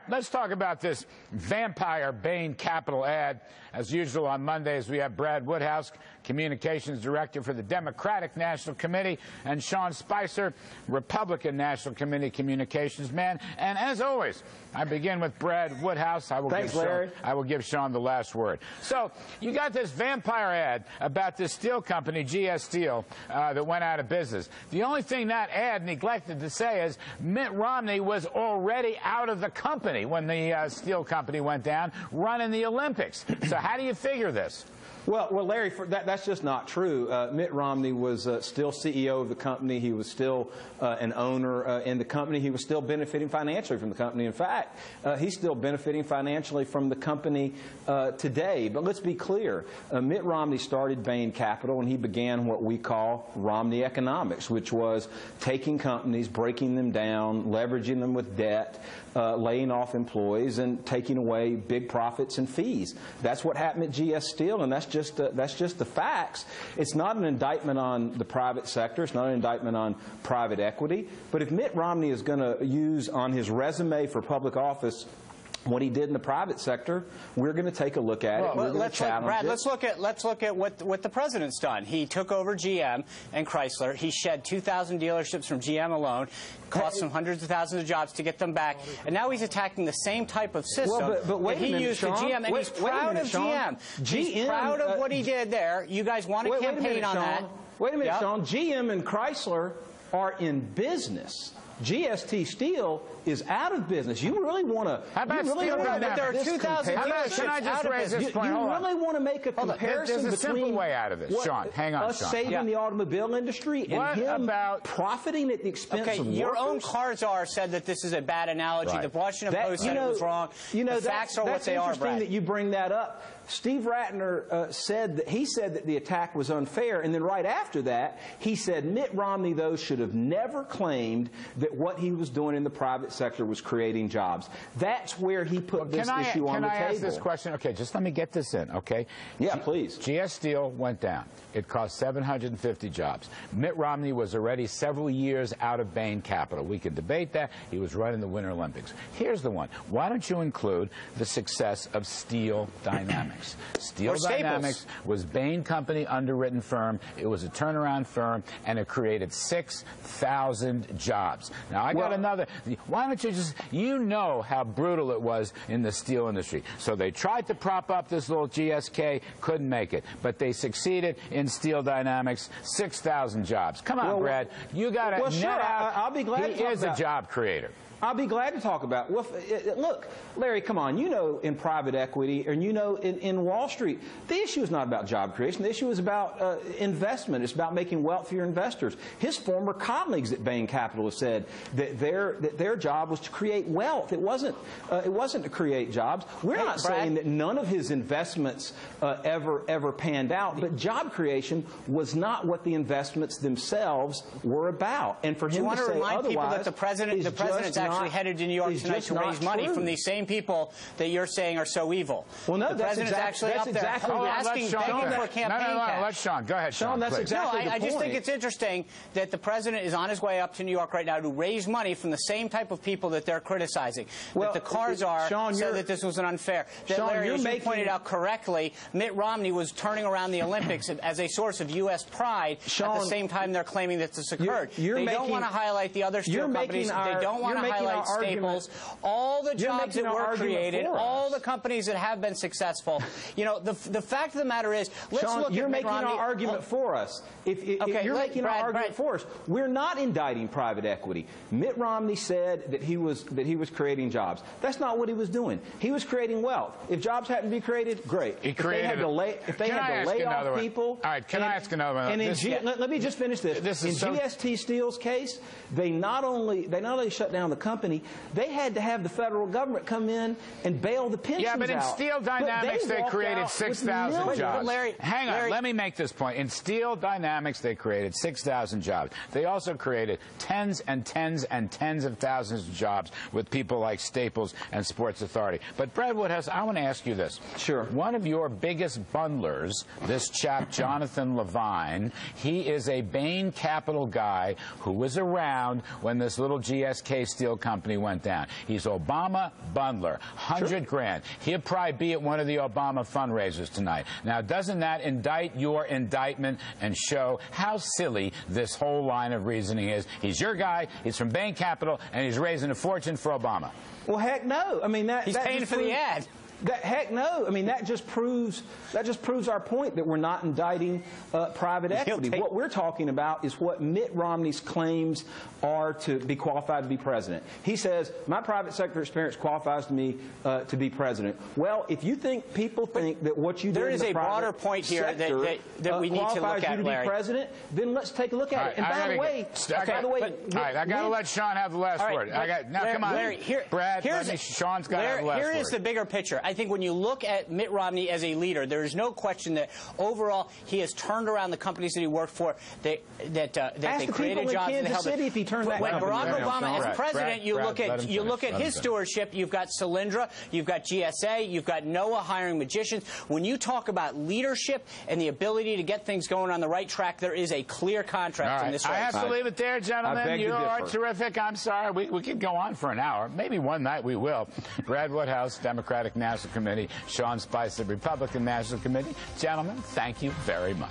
Let's talk about this vampire Bain Capital ad. As usual on Mondays, we have Brad Woodhouse, Communications Director for the Democratic National Committee, and Sean Spicer, Republican National Committee Communications man. And as always, I begin with Brad Woodhouse. I will give Sean the last word. So you got this vampire ad about this steel company, GS Steel, that went out of business. The only thing that ad neglected to say is Mitt Romney was already out of the company when the steel company went down, running the Olympics. So how do you figure this? Well, Larry, that's just not true. Mitt Romney was still CEO of the company. He was still an owner in the company. He was still benefiting financially from the company. In fact, he's still benefiting financially from the company today. But let's be clear. Mitt Romney started Bain Capital, and he began what we call Romney economics, which was taking companies, breaking them down, leveraging them with debt, laying off employees, and taking away big profits and fees. That's what happened at GS Steel, and that's just the facts. It's not an indictment on the private sector. It's not an indictment on private equity. But if Mitt Romney is going to use on his resume for public office what he did in the private sector, we're going to take a look at it. We're going to challenge it. Brad, let's look at what the president's done. He took over GM and Chrysler. He shed 2,000 dealerships from GM alone, cost him hundreds of thousands of jobs to get them back, and now he's attacking the same type of system that he used for GM, and he's proud of GM. He's proud of what he did there. You guys want to campaign on that. Wait a minute, Sean. GM and Chrysler are in business. GST Steel is out of business. You really want to? How about Steel Dynamics? There are 2,000 dealerships. Can I just raise this point? You really want to make a comparison There's a simple between way out of this, Sean. Hang on, us saving the automobile industry and him profiting at the expense of workers? Your own Czar said that this is a bad analogy. The Washington Post said it was wrong. The facts are what they are, Brad. That's interesting that you bring that up. Steve Ratner said that the attack was unfair, and then right after that, he said Mitt Romney, though, should have never claimed that what he was doing in the private sector was creating jobs. That's where he put this issue on the table. Can I ask this question? Okay, just let me get this in, okay? Yeah, please. GS Steel went down. It cost 750 jobs. Mitt Romney was already several years out of Bain Capital. We could debate that. He was running the Winter Olympics. Here's the one. Why don't you include the success of Steel Dynamics? Steel Dynamics was Bain Company underwritten firm. It was a turnaround firm, and it created 6,000 jobs. Now, I got another. Why don't you just, you know how brutal it was in the steel industry. So they tried to prop up this little GSK, couldn't make it. But they succeeded in Steel Dynamics, 6,000 jobs. Come on, Brad. You got to net out. I'll be glad he is a job creator. I'll be glad to talk about it. Well, look, Larry, come on. You know in private equity, and you know in Wall Street, the issue is not about job creation. The issue is about investment. It's about making wealth for your investors. His former colleagues at Bain Capital have said that their job was to create wealth. It wasn't to create jobs. We're not saying that none of his investments ever panned out, but job creation was not what the investments themselves were about. And for him to say otherwise, people that the president's actually headed to New York tonight to raise money from these same people that you're saying are so evil. Well, no, the president's actually up there asking for campaign cash. Let Sean go ahead, Sean. That's exactly the point. I just think it's interesting that the president is on his way up to New York right now to raise money from the same type of people that they're criticizing. Well, that the Czar said that this was an unfair. That, Larry, as you pointed out correctly, Mitt Romney was turning around the Olympics as a source of U.S. pride at the same time they're claiming that this occurred. They don't want to highlight the other steel companies. They don't want to highlight Staples, all the jobs that were created, all the companies that have been successful. You know, the fact of the matter is, let's look at you're making our argument for us. If you're making our argument for us, we're not indicting private equity. Mitt Romney said that he was creating jobs. That's not what he was doing. He was creating wealth. If jobs hadn't to be created, great. If they had to lay off people. All right, can I ask another one? And let me just finish this. In GST Steel's case, they not only shut down the company, they had to have the federal government come in and bail the pensions out. Yeah, but in Steel Dynamics, they created 6,000 jobs. Hang on, let me make this point. In Steel Dynamics, they created 6,000 jobs. They also created tens and tens and tens of thousands of jobs with people like Staples and Sports Authority. But Brad Woodhouse, I want to ask you this. Sure. One of your biggest bundlers, this chap Jonathan Levine, he is a Bain Capital guy who was around when this little GSK Steel oil company went down. He's Obama bundler, 100 grand. He'll probably be at one of the Obama fundraisers tonight. Now, doesn't that indict your indictment and show how silly this whole line of reasoning is? He's your guy, he's from Bain Capital, and he's raising a fortune for Obama. Well, heck no. I mean, he's paying for the ad. Heck no. I mean, that just proves our point that we're not indicting private equity. What we're talking about is what Mitt Romney's claims are to be qualified to be president. He says, my private sector experience qualifies me to be president. Well, if you think people think that what you do there is a broader point here that we need to look at, you to be president, then let's take a look at it. And by the way, I got to let Sean have the last word. Now, come on, Larry, Brad. Sean's got to have the last word. Here is the bigger picture. I think when you look at Mitt Romney as a leader, there is no question that overall he has turned around the companies that he worked for, that they created jobs and helped. When Barack Obama as president, you look at his stewardship. You've got Solyndra, you've got GSA, you've got NOAA hiring magicians. When you talk about leadership and the ability to get things going on the right track, there is a clear contrast in this race. I have to leave it there, gentlemen. You are terrific. I'm sorry. We could go on for an hour. Maybe one night we will. Brad Woodhouse, Democratic National Committee. Sean Spicer, Republican National Committee. Gentlemen, thank you very much.